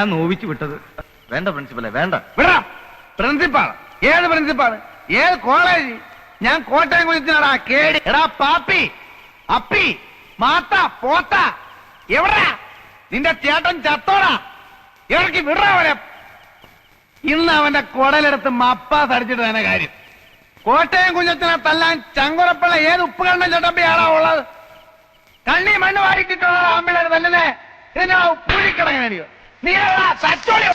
ഞാൻ നോവിച്ചു വിട്ടത്. വേണ്ട പ്രിൻസിപ്പലെ, വേണ്ട. വിടാ. പ്രിൻസിപ്പാൾ? ഏത് പ്രിൻസിപ്പാൾ? ഏത് കോളേജ്? ഞാൻ കോട്ടയം കുളിച്ചാടാ കേടി. എടാ പാപ്പി, അപ്പി, മാത്ത, പോത്ത, എവിടാ നിന്റെ ചേട്ടൻ? ചത്തോടാ. ഇവർക്ക് വിടാവരെ. ഇന്ന് അവന്റെ കുടലെടുത്ത് മപ്പാസ് അടിച്ചിട്ട് തന്നെ കാര്യം. കോട്ടയം കുഞ്ഞത്തിനെ തല്ലാൻ ചങ്കുറപ്പുള്ള ഏത് ഉപ്പുകണ്ണൻ ചട്ടമ്പിയാണോ ഉള്ളത്? കണ്ണി മണ്ണ് വാരിട്ടിട്ടുള്ള ആമ്പിളർ തല്ലുന്നേ. ഇതിനാ ഉപ്പുഴിക്കിടങ്ങനെയോ നീ സച്ചോളി.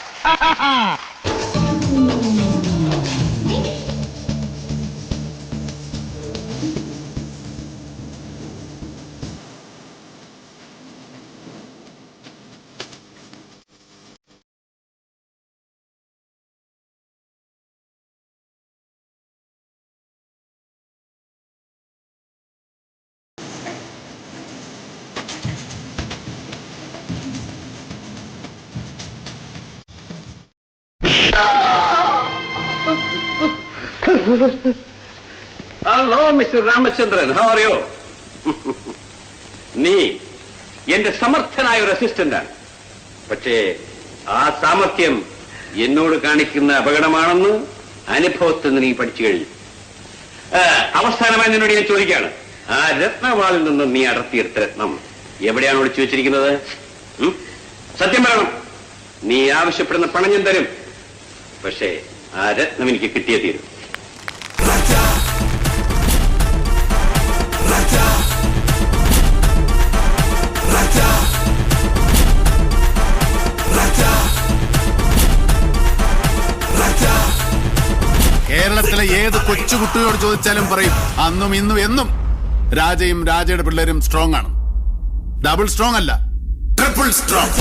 Hello mister Ramachandran, how are you? നീ എന്റെ സമർത്ഥനായ ഒരു അസിസ്റ്റന്റാണ്. പക്ഷേ ആ സാമർത്ഥ്യം എന്നോട് കാണിക്കുന്ന അപകടമാണെന്ന് അനുഭവത്തിൽ നിന്ന് നീ പഠിച്ചു കഴിഞ്ഞു. അവസാനമായി നിന്നോട് ഞാൻ ചോദിക്കുകയാണ്, ആ രത്നവാളിൽ നിന്ന് നീ അടർത്തിയെടുത്ത രത്നം എവിടെയാണ് ഒളിച്ചു വെച്ചിരിക്കുന്നത്? സത്യം പറയണം. നീ ആവശ്യപ്പെടുന്ന പണം ഞാൻ തരും. പക്ഷേ ആ രത്നം എനിക്ക് കിട്ടിയേ തീരും. കേരളത്തിലെ ഏത് കൊച്ചുകുട്ടിയോട് ചോദിച്ചാലും പറയും അന്നും ഇന്നും എന്നും രാജയും രാജയുടെ പിള്ളേരും സ്ട്രോങ് ആണ്. ഡബിൾ സ്ട്രോങ് അല്ല, ട്രിപ്പിൾ സ്ട്രോങ്.